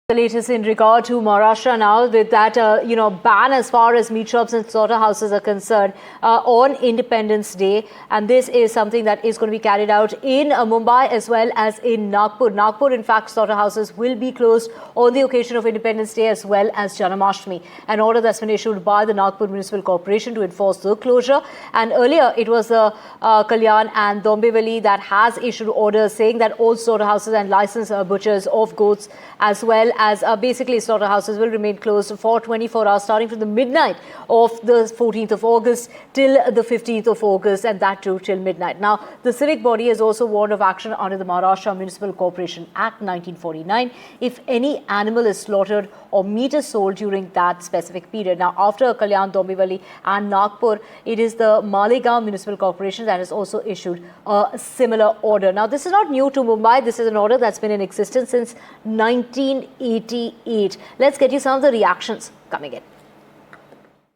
The latest in regard to Maharashtra now, with that ban as far as meat shops and slaughterhouses are concerned on Independence Day, and this is something that is going to be carried out in Mumbai as well as in Nagpur. Nagpur, in fact, slaughterhouses will be closed on the occasion of Independence Day as well as Janmashtami. An order that's been issued by the Nagpur Municipal Corporation to enforce the closure. And earlier, it was the Kalyan and Dombivli that has issued orders saying that all slaughterhouses and licensed butchers of goats as well as basically slaughterhouses will remain closed for 24 hours starting from the midnight of the 14th of August till the 15th of August, and that too till midnight. Now, the civic body has also warned of action under the Maharashtra Municipal Corporation Act 1949 if any animal is slaughtered or meat is sold during that specific period. Now, after Kalyan, Dombivli and Nagpur, it is the Malegaon Municipal Corporation that has also issued a similar order. Now, this is not new to Mumbai. This is an order that's been in existence since 1988. Let's get you some of the reactions coming in.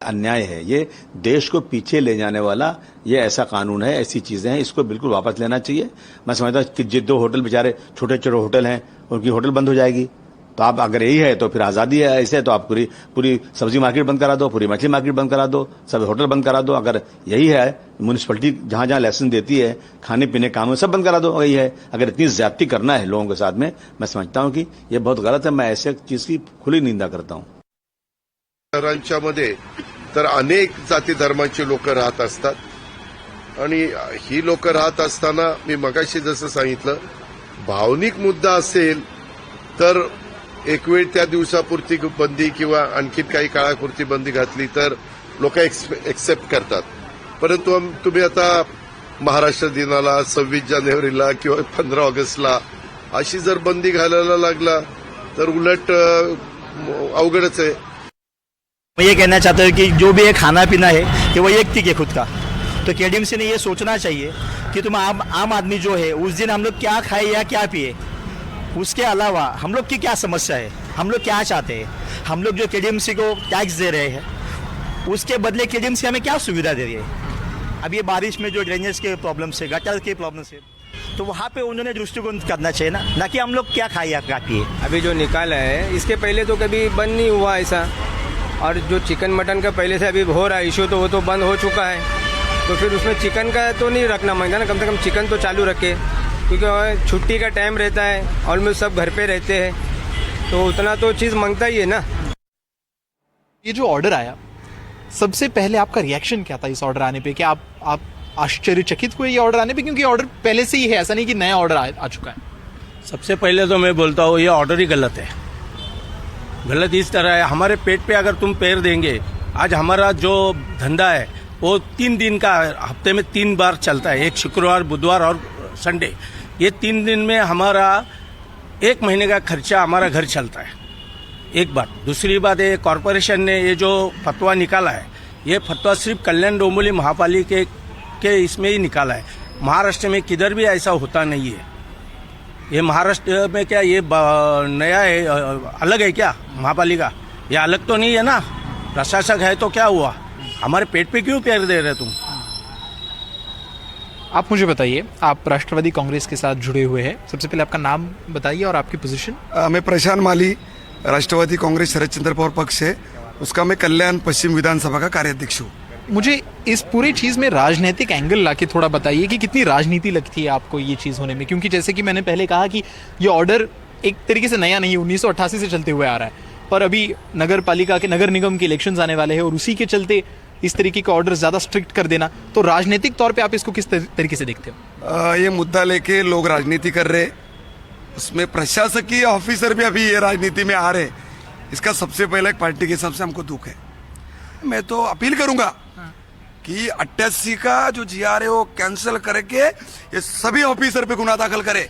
अन्याय है ये, देश को पीछे ले जाने वाला ये ऐसा कानून है, ऐसी चीजें हैं, इसको बिल्कुल वापस लेना चाहिए। मैं समझता हूँ कि जो होटल बेचारे छोटे छोटे होटल हैं उनकी होटल बंद हो जाएगी, तो आप अगर यही है तो फिर आजादी है। ऐसे है तो आप पूरी सब्जी मार्केट बंद करा दो, पूरी मछली मार्केट बंद करा दो, सब होटल बंद करा दो। अगर यही है, म्यूनिसिपैलिटी जहां जहां लाइसेंस देती है खाने पीने काम सब बंद करा दो। यही है, अगर इतनी ज्यादती करना है लोगों के साथ में, मैं समझता हूं कि ये बहुत गलत है। मैं ऐसे चीज की खुली निंदा करता हूं। शहरांच्यामध्ये तर अनेक जाती धर्माची लोक राहत असतात आणि ही लोक राहत असताना मी मगाशी जसं सांगितलं, भावनिक मुद्दा असेल तर एक वेळ त्या दिवसापुरती बंदी किंवा आणखी काही काळापुरती बंदी घातली तर लोक एक्सेप्ट करतात। परंतु तुम्ही आता महाराष्ट्र दिनाला, 26 जानेवारीला किंवा 15 ऑगस्टला अशी जर बंदी घालायला लागला तर उलट अवघडच आहे। मैं ये कहना चाहता हूँ कि जो भी है खाना पीना है कि वो व्यक्ति के खुद का, तो केडीएमसी ने ये सोचना चाहिए कि तुम आम आदमी जो है उस दिन हम लोग क्या खाए या क्या पिए, उसके अलावा हम लोग की क्या समस्या है, हम लोग क्या चाहते हैं। हम लोग जो केडीएमसी को टैक्स दे रहे हैं उसके बदले केडीएमसी हमें क्या सुविधा दे रही है। अब ये बारिश में जो ड्रेनेज के प्रॉब्लम से, गटर के प्रॉब्लम से, तो वहाँ पे उन्होंने दृष्टिकोण करना चाहिए ना कि हम लोग क्या खाए या क्या पिए। अभी जो निकाला है इसके पहले तो कभी बंद नहीं हुआ ऐसा, और जो चिकन मटन का पहले से अभी हो रहा है इशू, तो वो तो बंद हो चुका है। तो फिर उसमें चिकन का तो नहीं रखना मांगता ना, कम से कम चिकन तो चालू रखे, क्योंकि छुट्टी का टाइम रहता है, ऑलमोस्ट सब घर पे रहते हैं, तो उतना तो चीज़ मांगता ही है ना। ये जो ऑर्डर आया, सबसे पहले आपका रिएक्शन क्या था इस ऑर्डर आने पे? क्या आप आश्चर्यचकित हुए ये ऑर्डर आने पे? क्योंकि ऑर्डर पहले से ही है, ऐसा नहीं कि नया ऑर्डर आ चुका है। सबसे पहले तो मैं बोलता हूँ ये ऑर्डर ही गलत है। गलत इस तरह है, हमारे पेट पे अगर तुम पैर देंगे, आज हमारा जो धंधा है वो 3 दिन का, हफ्ते में 3 बार चलता है, एक शुक्रवार, बुधवार और संडे। ये 3 दिन में हमारा 1 महीने का खर्चा हमारा घर चलता है, एक बात। दूसरी बात है, कॉरपोरेशन ने ये जो फतवा निकाला है, ये फतवा सिर्फ कल्याण डोंबिवली महापालिका के इसमें ही निकाला है। महाराष्ट्र में किधर भी ऐसा होता नहीं है। ये महाराष्ट्र में क्या ये नया है, अलग है क्या महापालिका? ये अलग तो नहीं है ना, प्रशासक है तो क्या हुआ? हमारे पेट पे क्यों पैर दे रहे तुम? आप मुझे बताइए, आप राष्ट्रवादी कांग्रेस के साथ जुड़े हुए हैं, सबसे पहले आपका नाम बताइए और आपकी पोजीशन। मैं प्रशांत माली, राष्ट्रवादी कांग्रेस शरद चंद्र पवार पक्ष है, उसका मैं कल्याण पश्चिम विधानसभा का कार्याध्यक्ष हूँ। मुझे इस पूरी चीज़ में राजनीतिक एंगल लाके थोड़ा बताइए कि कितनी राजनीति लगती है आपको ये चीज़ होने में, क्योंकि जैसे कि मैंने पहले कहा कि ये ऑर्डर एक तरीके से नया नहीं, 1988 से चलते हुए आ रहा है, और अभी नगर पालिका के, नगर निगम के इलेक्शंस आने वाले हैं, और उसी के चलते इस तरीके का ऑर्डर ज़्यादा स्ट्रिक्ट कर देना, तो राजनीतिक तौर पर आप इसको किस तरीके से देखते हो? ये मुद्दा लेके लोग राजनीति कर रहे, उसमें प्रशासकीय ऑफिसर भी अभी ये राजनीति में आ रहे, इसका सबसे पहले एक पार्टी के हिसाब से हमको दुख है। मैं तो अपील करूंगा कि 88 का जो GR है वो कैंसिल करके ये सभी ऑफिसर पे गुनाह दाखिल करे।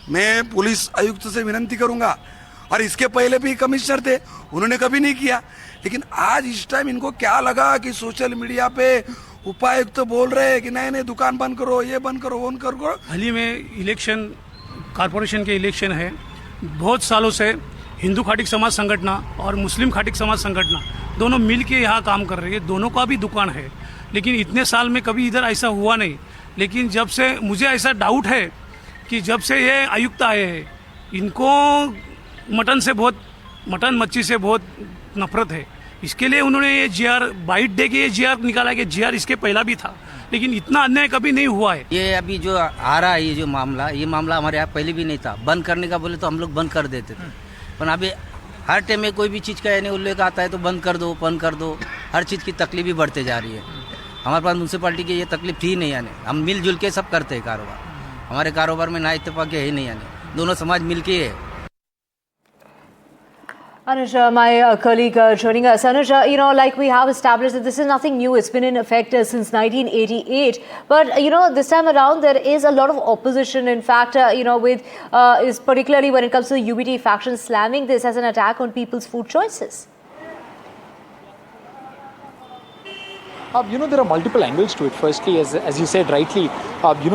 मैं पुलिस आयुक्त से विनती करूंगा, और इसके पहले भी कमिश्नर थे, उन्होंने कभी नहीं किया, लेकिन आज इस टाइम इनको क्या लगा कि सोशल मीडिया पे उपायुक्त बोल रहे हैं कि नहीं दुकान बंद करो, ये बंद करो, वो करो। हाल ही में इलेक्शन, कॉरपोरेशन के इलेक्शन है, बहुत सालों से हिंदू खाटिक समाज संगठना और मुस्लिम खाटिक समाज संगठना दोनों मिल के यहाँ काम कर रही है, दोनों का भी दुकान है, लेकिन इतने साल में कभी इधर ऐसा हुआ नहीं। लेकिन जब से मुझे ऐसा डाउट है कि जब से ये आयुक्त आए हैं, इनको मटन से बहुत मटन मच्छी से बहुत नफरत है। इसके लिए उन्होंने ये जीआर बाइट दे के ये जीआर निकाला कि जीआर इसके पहला भी था, लेकिन इतना अन्याय कभी नहीं हुआ है। ये अभी जो आ रहा है ये मामला हमारे यहाँ पहले भी नहीं था। बंद करने का बोले तो हम लोग बंद कर देते थे, पर अभी हर टाइम में कोई भी चीज़ का यानी उल्लेख आता है तो बंद कर दो। हर चीज़ की तकलीफ भी बढ़ते जा रही है। हमारे पास म्यूनसिपालिटी की ये तकलीफ थी नहीं, यानी हम मिलजुल के सब करते हैं कारोबार। हमारे कारोबार में ना इत्तेफाक है ही नहीं, यानी दोनों समाज मिल के है। Anuj, my colleague joining us. Anuj, like we have established that this is nothing new. It's been in effect since 1988. But, this time around there is a lot of opposition. In fact, with is particularly when it comes to the UBT faction slamming this as an attack on people's food choices. There are multiple angles to it. Firstly, as you said rightly,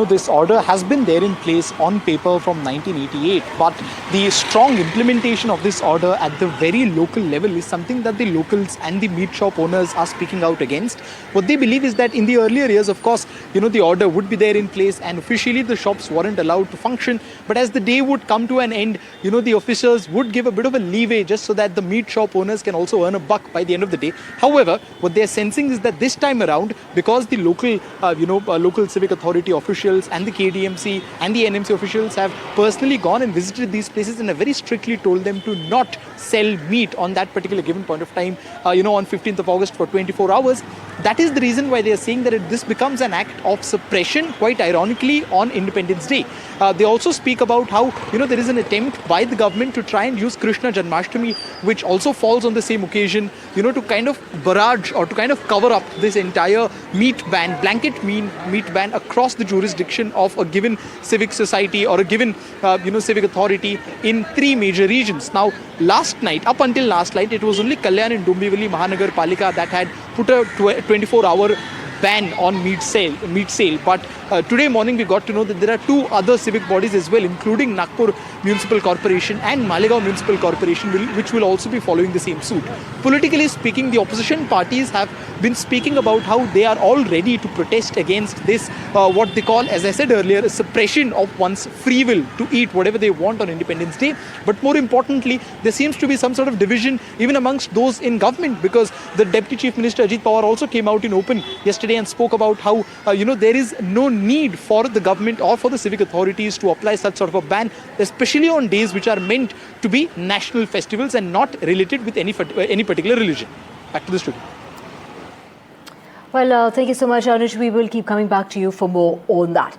this order has been there in place on paper from 1988, but the strong implementation of this order at the very local level is something that the locals and the meat shop owners are speaking out against. What they believe is that in the earlier years, of course, the order would be there in place and officially the shops weren't allowed to function. But as the day would come to an end, the officers would give a bit of a leeway just so that the meat shop owners can also earn a buck by the end of the day. However, what they're sensing is that this time around, because the local civic authority officials and the KDMC and the NMC officials have personally gone and visited these places and have very strictly told them to not sell meat on that particular given point of time, on 15th of August for 24 hours. That is the reason why they are saying that this becomes an act of suppression, quite ironically, on Independence Day. They also speak about how, there is an attempt by the government to try and use Krishna Janmashtami, which also falls on the same occasion, to kind of barrage or to kind of cover up this entire meat ban, blanket meat ban across the jurisdiction of a given civic society or a given, civic authority in 3 major regions. Now, up until last night, it was only Kalyan and Dombivli Mahanagar Palika that had put a 24-hour ban on meat sale. But today morning we got to know that there are 2 other civic bodies as well, including Nagpur Municipal Corporation and Malegaon Municipal Corporation, which will also be following the same suit. Politically speaking, the opposition parties have been speaking about how they are all ready to protest against this, what they call, as I said earlier, a suppression of one's free will to eat whatever they want on Independence Day. But more importantly, there seems to be some sort of division even amongst those in government, because the Deputy Chief Minister Ajit Pawar also came out in open yesterday and spoke about how, there is no need for the government or for the civic authorities to apply such sort of a ban, especially on days which are meant to be national festivals and not related with any particular religion. Back to the studio. Well, thank you so much, Anuj. We will keep coming back to you for more on that.